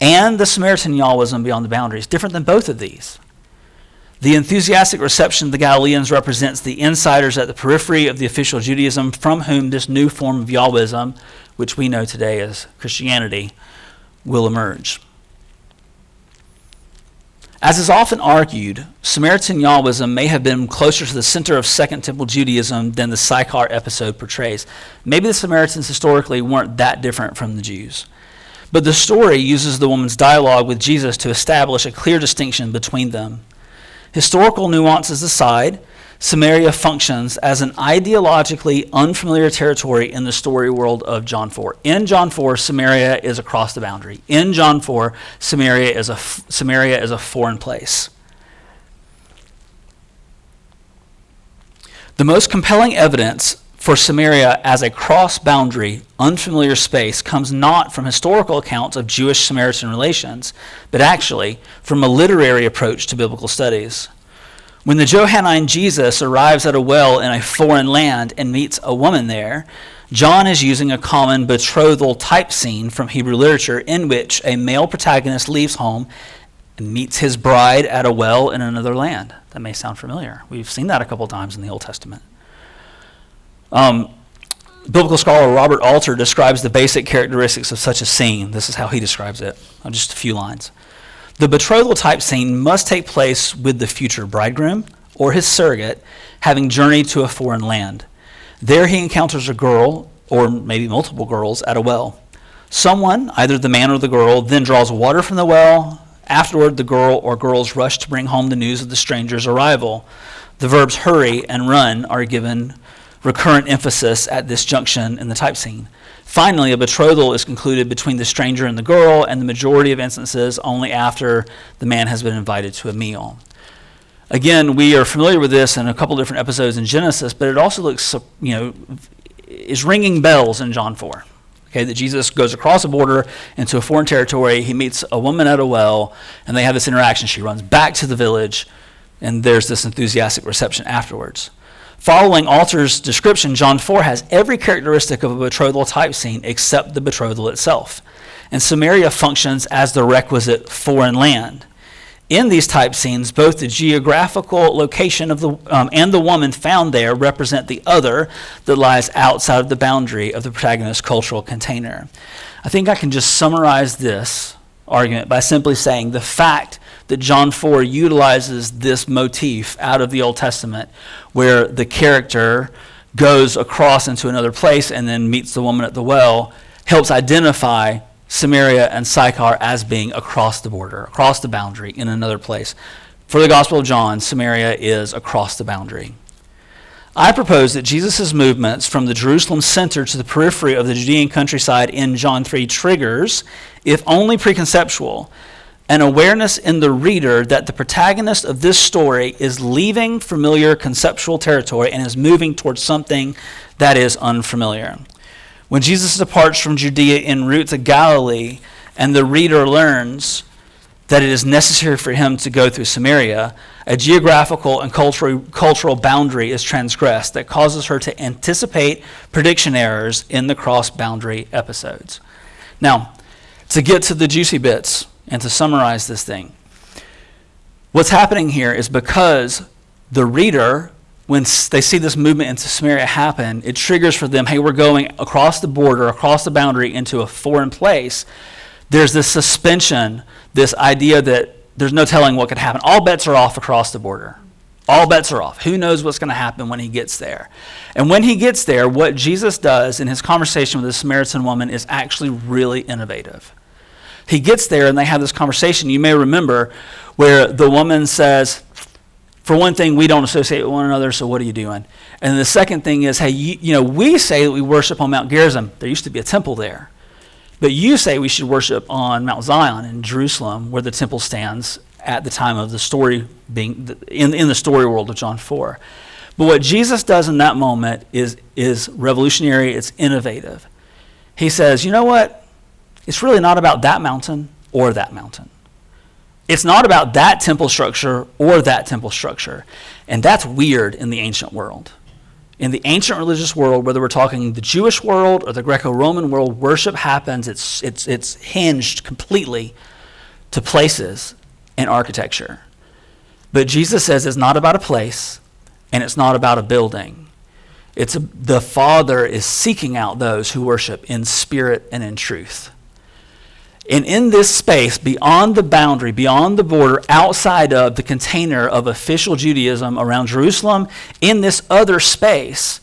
and the Samaritan Yahwism beyond the boundaries, different than both of these. The enthusiastic reception of the Galileans represents the insiders at the periphery of the official Judaism from whom this new form of Yahwism, which we know today as Christianity, will emerge. As is often argued, Samaritan Yahwism may have been closer to the center of Second Temple Judaism than the Sychar episode portrays. Maybe the Samaritans historically weren't that different from the Jews. But the story uses the woman's dialogue with Jesus to establish a clear distinction between them. Historical nuances aside, Samaria functions as an ideologically unfamiliar territory in the story world of John 4. In John 4, Samaria is across the boundary. In John 4, Samaria is a foreign place. The most compelling evidence for Samaria as a cross-boundary, unfamiliar space comes not from historical accounts of Jewish-Samaritan relations, but actually from a literary approach to biblical studies. When the Johannine Jesus arrives at a well in a foreign land and meets a woman there, John is using a common betrothal type scene from Hebrew literature in which a male protagonist leaves home and meets his bride at a well in another land. That may sound familiar. We've seen that a couple times in the Old Testament. Biblical scholar Robert Alter describes the basic characteristics of such a scene. This is how he describes it. Just a few lines. The betrothal type scene must take place with the future bridegroom or his surrogate having journeyed to a foreign land. There he encounters a girl, or maybe multiple girls, at a well. Someone, either the man or the girl, then draws water from the well. Afterward, the girl or girls rush to bring home the news of the stranger's arrival. The verbs hurry and run are given recurrent emphasis at this junction in the type scene. Finally, a betrothal is concluded between the stranger and the girl, and the majority of instances only after the man has been invited to a meal. Again, we are familiar with this in a couple different episodes in Genesis, but it also looks, is ringing bells in John 4. Okay, that Jesus goes across a border into a foreign territory, he meets a woman at a well, and they have this interaction. She runs back to the village, and there's this enthusiastic reception afterwards. Following Alter's description, John 4 has every characteristic of a betrothal type scene except the betrothal itself. And Samaria functions as the requisite foreign land. In these type scenes, both the geographical location of and the woman found there represent the other that lies outside of the boundary of the protagonist's cultural container. I think I can just summarize this argument by simply saying the fact that John 4 utilizes this motif out of the Old Testament, where the character goes across into another place and then meets the woman at the well, helps identify Samaria and Sychar as being across the border, across the boundary in another place. For the Gospel of John, Samaria is across the boundary. I propose that Jesus' movements from the Jerusalem center to the periphery of the Judean countryside in John 3 triggers, if only preconceptual, an awareness in the reader that the protagonist of this story is leaving familiar conceptual territory and is moving towards something that is unfamiliar. When Jesus departs from Judea en route to Galilee and the reader learns that it is necessary for him to go through Samaria, a geographical and cultural boundary is transgressed that causes her to anticipate prediction errors in the cross-boundary episodes. Now, to get to the juicy bits and to summarize this thing, what's happening here is because the reader, when they see this movement into Samaria happen, it triggers for them, hey, we're going across the border, across the boundary into a foreign place. There's this suspension, this idea that there's no telling what could happen. All bets are off across the border. All bets are off. Who knows what's going to happen when he gets there? And when he gets there, what Jesus does in his conversation with the Samaritan woman is actually really innovative. He gets there and they have this conversation. You may remember where the woman says, for one thing, we don't associate with one another, so what are you doing? And the second thing is, hey, we say that we worship on Mount Gerizim. There used to be a temple there. But you say we should worship on Mount Zion in Jerusalem, where the temple stands at the time of the story being in the story world of John 4. But what Jesus does in that moment is revolutionary, it's innovative. He says, you know what? It's really not about that mountain or that mountain. It's not about that temple structure or that temple structure. And that's weird in the ancient world. In the ancient religious world, whether we're talking the Jewish world or the Greco-Roman world, worship happens, it's hinged completely to places and architecture. But Jesus says it's not about a place and it's not about a building. The Father is seeking out those who worship in spirit and in truth. And in this space, beyond the boundary, beyond the border, outside of the container of official Judaism around Jerusalem, in this other space,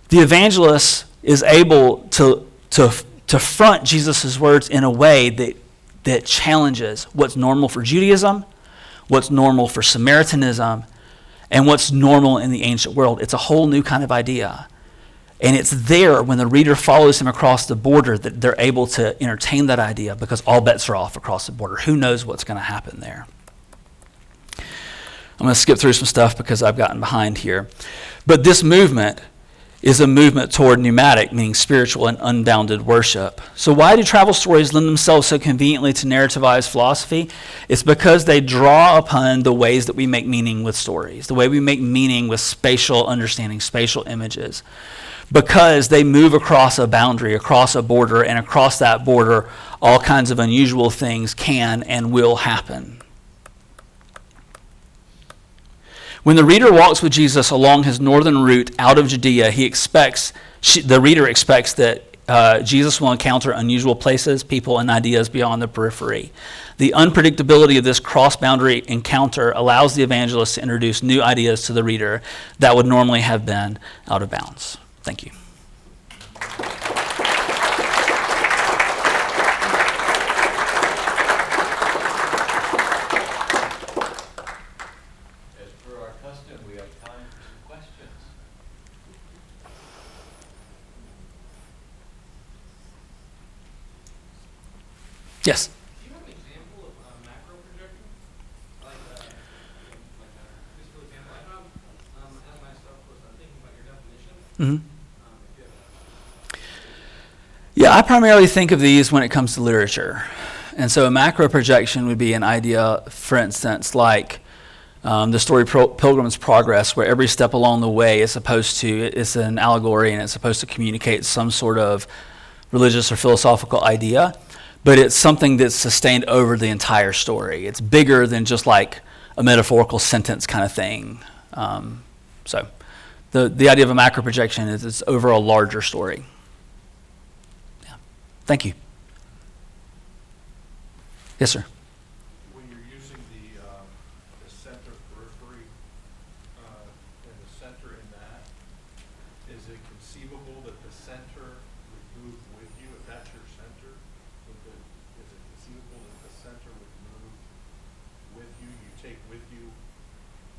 the evangelist is able to front Jesus' words in a way that challenges what's normal for Judaism, what's normal for Samaritanism, and what's normal in the ancient world. It's a whole new kind of idea. And it's there when the reader follows him across the border that they're able to entertain that idea, because all bets are off across the border. Who knows what's going to happen there? I'm going to skip through some stuff because I've gotten behind here. But this movement is a movement toward pneumatic, meaning spiritual and unbounded worship. So why do travel stories lend themselves so conveniently to narrativized philosophy? It's because they draw upon the ways that we make meaning with stories, the way we make meaning with spatial understanding, spatial images. Because they move across a boundary, across a border, and across that border, all kinds of unusual things can and will happen. When the reader walks with Jesus along his northern route out of Judea, the reader expects that Jesus will encounter unusual places, people, and ideas beyond the periphery. The unpredictability of this cross-boundary encounter allows the evangelist to introduce new ideas to the reader that would normally have been out of bounds. Thank you. As per our custom, we have time for some questions. Yes? Do you have an example of a macro projection? Like a physical example? I have, as myself was thinking about your definition. Mm-hmm. Yeah, I primarily think of these when it comes to literature. And so a macro projection would be an idea, for instance, like the story Pilgrim's Progress, where every step along the way is it's an allegory and it's supposed to communicate some sort of religious or philosophical idea, but it's something that's sustained over the entire story. It's bigger than just like a metaphorical sentence kind of thing. So the idea of a macro projection is it's over a larger story. Thank you. Yes, sir. When you're using the center periphery and the center in that, is it conceivable that the center would move with you, if that's your center? Is it conceivable that the center would move with you, you take with you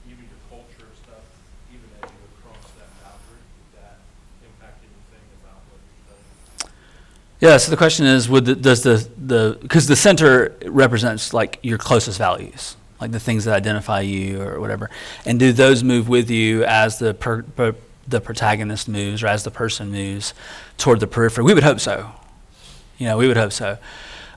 even your culture and stuff, even as you would cross that boundary? Would that impact anything about what you're studying? Yeah, so the question is, because the center represents like your closest values, like the things that identify you or whatever, and do those move with you as the protagonist moves or as the person moves toward the periphery? We would hope so. We would hope so.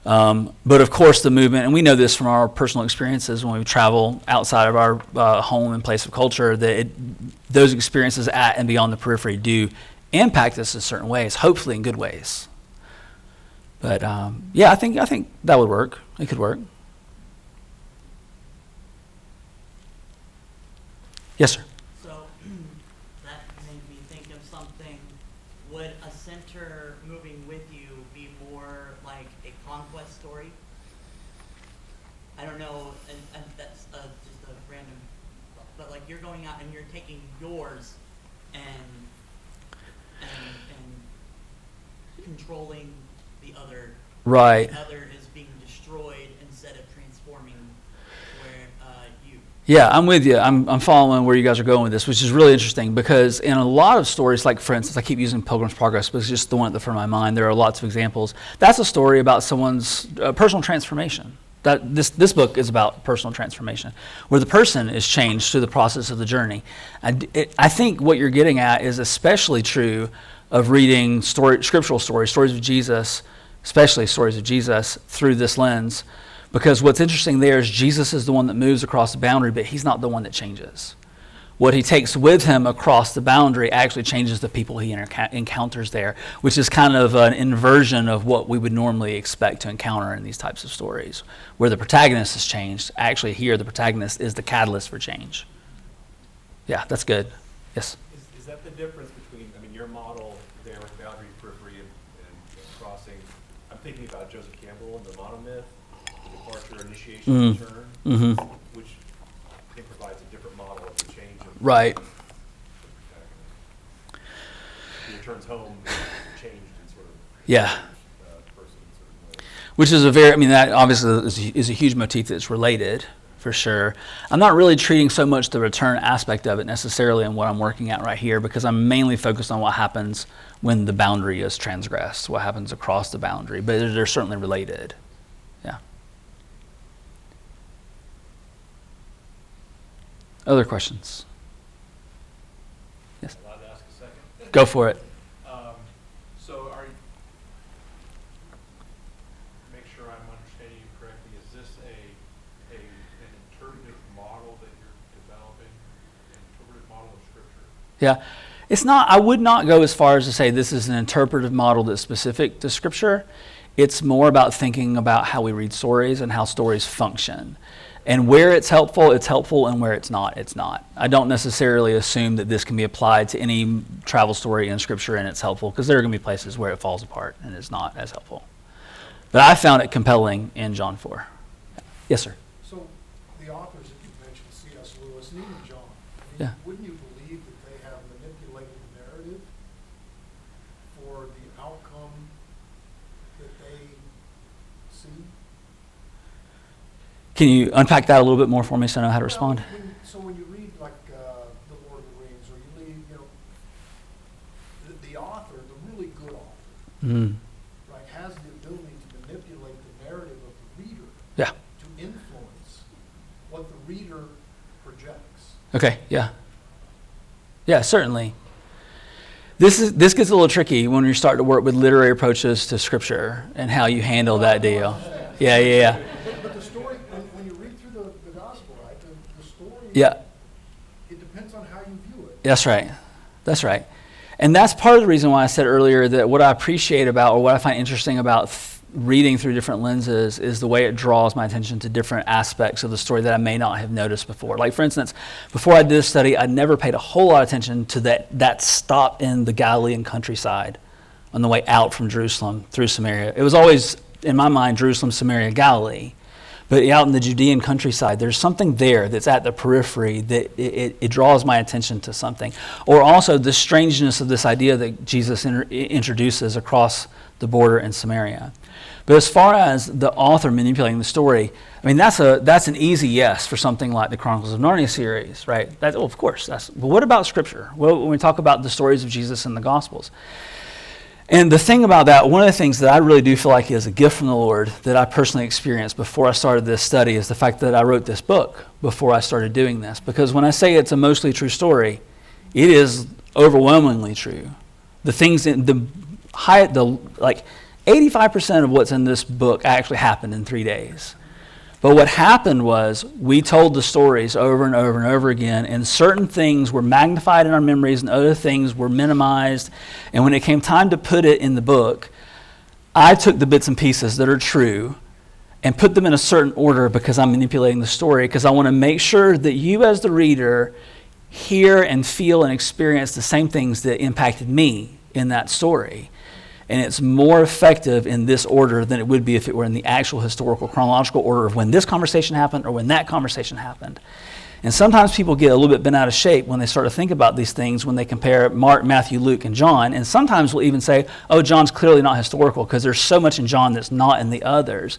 But of course the movement, and we know this from our personal experiences when we travel outside of our home and place of culture, that those experiences at and beyond the periphery do impact us in certain ways, hopefully in good ways. But yeah, I think that would work. It could work. Yes, sir. So that made me think of something. Would a center moving with you be more like a conquest story? I don't know, and that's just a random, but like you're going out and you're taking yours and controlling the other. Right. The other is being destroyed instead of transforming where you. Yeah, I'm with you. I'm following where you guys are going with this, which is really interesting because in a lot of stories, like for instance, I keep using Pilgrim's Progress, but it's just the one at the front of my mind. There are lots of examples. That's a story about someone's personal transformation. This book is about personal transformation, where the person is changed through the process of the journey. I think what you're getting at is especially true of reading scriptural stories of Jesus, especially stories of Jesus through this lens. Because what's interesting there is Jesus is the one that moves across the boundary, but he's not the one that changes. What he takes with him across the boundary actually changes the people he encounters there, which is kind of an inversion of what we would normally expect to encounter in these types of stories, where the protagonist is changed. Actually, here the protagonist is the catalyst for change. Yeah, that's good. Yes? Is that the difference between, your model there with boundary, periphery, and crossing? I'm thinking about Joseph Campbell and the monomyth, the departure, initiation, return, which I think provides a different model of the change of Right. He returns home changed in sort of Yeah. person in certain ways. Which is that obviously is a huge motif that's related, for sure. I'm not really treating so much the return aspect of it necessarily in what I'm working at right here, because I'm mainly focused on what happens when the boundary is transgressed, what happens across the boundary, but they're certainly related. Yeah. Other questions? Yes. Allowed to ask a second? Go for it. So make sure I'm understanding you correctly, is this an interpretive model that you're developing, an interpretive model of Scripture? Yeah. It's not, I would not go as far as to say this is an interpretive model that's specific to Scripture. It's more about thinking about how we read stories and how stories function. And where it's helpful, and where it's not, it's not. I don't necessarily assume that this can be applied to any travel story in Scripture and it's helpful, because there are going to be places where it falls apart and is not as helpful. But I found it compelling in John 4. Yes, sir. So the authors that you mentioned, C.S. Lewis and even John, Yeah. wouldn't you believe that they have manipulated the narrative for the outcome that they see? Can you unpack that a little bit more for me so I know how to respond? So when you read like The Lord of the Rings, or you read, the author, the really good author, right, has the ability to manipulate the narrative of the reader Yeah. to influence what the reader projects. Okay, yeah. Yeah, certainly. This gets a little tricky when you start to work with literary approaches to Scripture and how you handle that deal. Yeah. But the story, when you read through the gospel, right, the story, Yeah. it depends on how you view it. That's right. And that's part of the reason why I said earlier that what I appreciate about, or what I find interesting about reading through different lenses, is the way it draws my attention to different aspects of the story that I may not have noticed before. Like, for instance, before I did this study, I never paid a whole lot of attention to that stop in the Galilean countryside on the way out from Jerusalem through Samaria. It was always, in my mind, Jerusalem, Samaria, Galilee. But out in the Judean countryside, there's something there that's at the periphery that it draws my attention to something. Or also the strangeness of this idea that Jesus introduces across the border in Samaria. But as far as the author manipulating the story, I mean, that's an easy yes for something like the Chronicles of Narnia series, right? Of course. But what about Scripture? Well, when we talk about the stories of Jesus in the Gospels. And the thing about that, one of the things that I really do feel like is a gift from the Lord that I personally experienced before I started this study is the fact that I wrote this book before I started doing this. Because when I say it's a mostly true story, it is overwhelmingly true. The things in like 85% of what's in this book actually happened in 3 days. But what happened was we told the stories over and over and over again, and certain things were magnified in our memories and other things were minimized. And when it came time to put it in the book, I took the bits and pieces that are true and put them in a certain order because I'm manipulating the story, because I want to make sure that you as the reader hear and feel and experience the same things that impacted me in that story. And it's more effective in this order than it would be if it were in the actual historical chronological order of when this conversation happened or when that conversation happened. And sometimes people get a little bit bent out of shape when they start to think about these things when they compare Mark, Matthew, Luke, and John. And sometimes we'll even say, oh, John's clearly not historical because there's so much in John that's not in the others.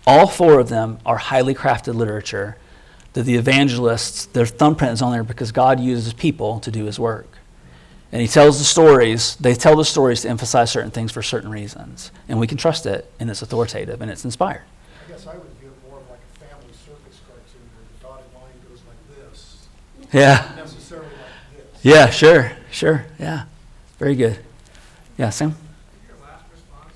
All 4 of them are highly crafted literature that the evangelists, their thumbprint is on there because God uses people to do his work. And he tells the stories, they tell the stories to emphasize certain things for certain reasons. And we can trust it, and it's authoritative, and it's inspired. I guess I would view it more of like a family circus cartoon where the dotted line goes like this. Yeah. Not necessarily like this. Yeah, sure. Yeah. Very good. Yeah, Sam? Your last response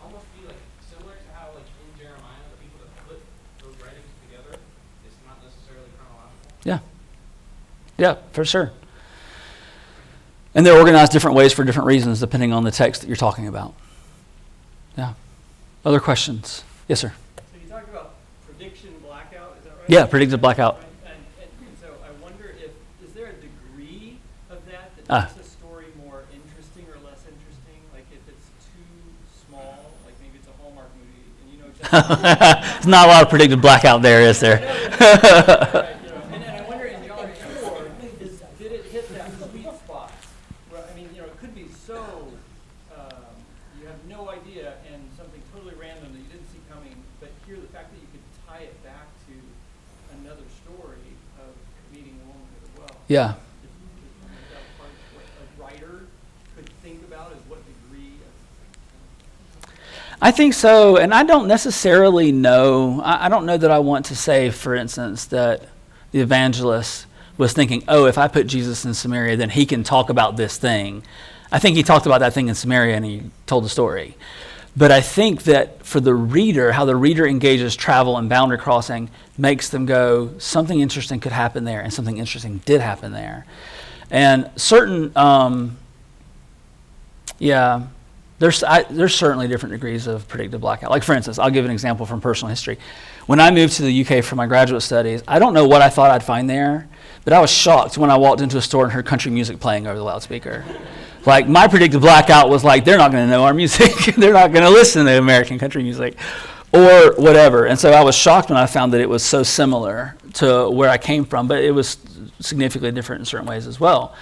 almost be like similar to how like in Jeremiah the people that put those writings together, it's not necessarily chronological. Yeah, for sure. And they're organized different ways for different reasons depending on the text that you're talking about. Yeah. Other questions? Yes, sir. So you talked about prediction blackout, is that right? Yeah, predictive blackout. Right. And so I wonder is there a degree of that makes a story more interesting or less interesting? Like if it's too small, like maybe it's a Hallmark movie and you know exactly. There's not a lot of predictive blackout there, is there? Right, you know. And I wonder in John 4, did it hit that sweet spot? Well, I mean, you know, it could be so, you have no idea and something totally random that you didn't see coming, but here the fact that you could tie it back to another story of meeting a woman with a well. Yeah. Is that part of what a writer could think about is what degree of... I think so, and I don't necessarily know. I don't know that I want to say, for instance, that the evangelist was thinking, oh, if I put Jesus in Samaria, then he can talk about this thing. I think he talked about that thing in Samaria and he told the story. But I think that for the reader, how the reader engages travel and boundary crossing makes them go, something interesting could happen there, and something interesting did happen there. And certain, there's certainly different degrees of predictive blackout. Like, for instance, I'll give an example from personal history. When I moved to the UK for my graduate studies, I don't know what I thought I'd find there, but I was shocked when I walked into a store and heard country music playing over the loudspeaker. Like, my predictive blackout was like, they're not going to know our music. They're not going to listen to American country music or whatever. And so I was shocked when I found that it was so similar to where I came from, but it was significantly different in certain ways as well.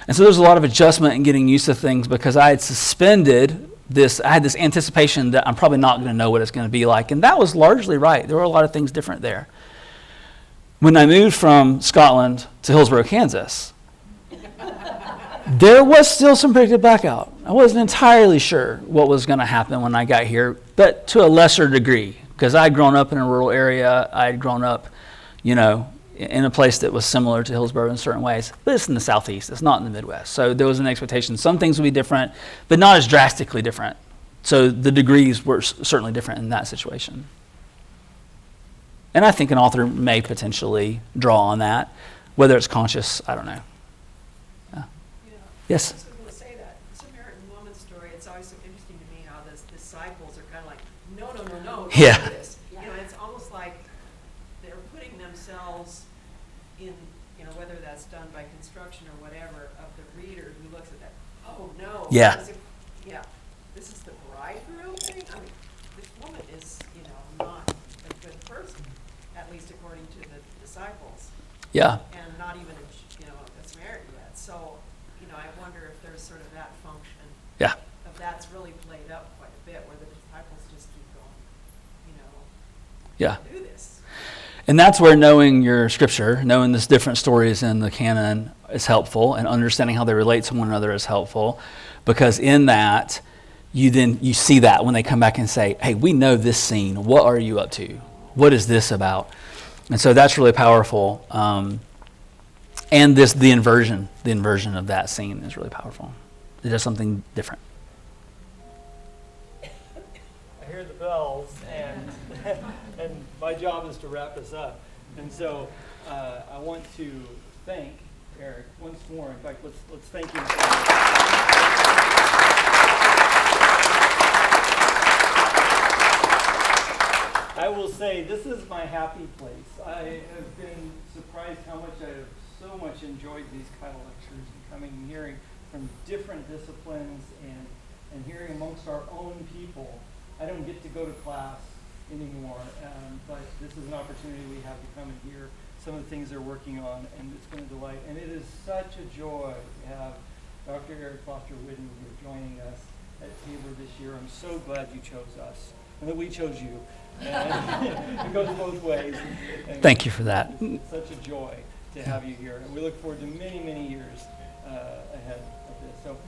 And so there's a lot of adjustment and getting used to things because I had suspended this, I had this anticipation that I'm probably not going to know what it's going to be like. And that was largely right. There were a lot of things different there. When I moved from Scotland to Hillsborough, Kansas, there was still some predictive blackout. I wasn't entirely sure what was going to happen when I got here, but to a lesser degree, because I had grown up in a rural area. I had grown up, in a place that was similar to Hillsborough in certain ways, but it's in the Southeast. It's not in the Midwest. So there was an expectation. Some things would be different, but not as drastically different. So the degrees were certainly different in that situation. And I think an author may potentially draw on that. Whether it's conscious, I don't know. Yes? I was going to say that Samaritan woman story, it's always so interesting to me how the disciples are kind of like, no, don't Yeah. do this. It's almost like they're putting themselves in, whether that's done by construction or whatever, of the reader who looks at that, oh, no. Yeah. This is the bridegroom thing? I mean, this woman is, not a good person, at least according to the disciples, Yeah. and not even a Samaritan yet. So, I wonder if there's sort of that function. Yeah. If that's really played up quite a bit, where the disciples just keep going, Yeah. do this. And that's where knowing your scripture, knowing these different stories in the canon is helpful, and understanding how they relate to one another is helpful, because in that, you see that when they come back and say, hey, we know this scene. What are you up to? What is this about? And so that's really powerful. And the inversion of that scene is really powerful. It does something different. I hear the bells, and and my job is to wrap us up. And so I want to thank Eric once more. In fact, let's thank him. I will say this is my happy place. I have been surprised how much I have so much enjoyed these kind of lectures and coming and hearing from different disciplines and hearing amongst our own people. I don't get to go to class anymore, but this is an opportunity we have to come and hear some of the things they're working on, and it's been a delight. And it is such a joy to have Dr. Eric Foster-Whidden here joining us at Tabor this year. I'm so glad you chose us, and that we chose you. And it goes both ways. And Thank you for that. It's such a joy to have you here, and we look forward to many, many years ahead of this. So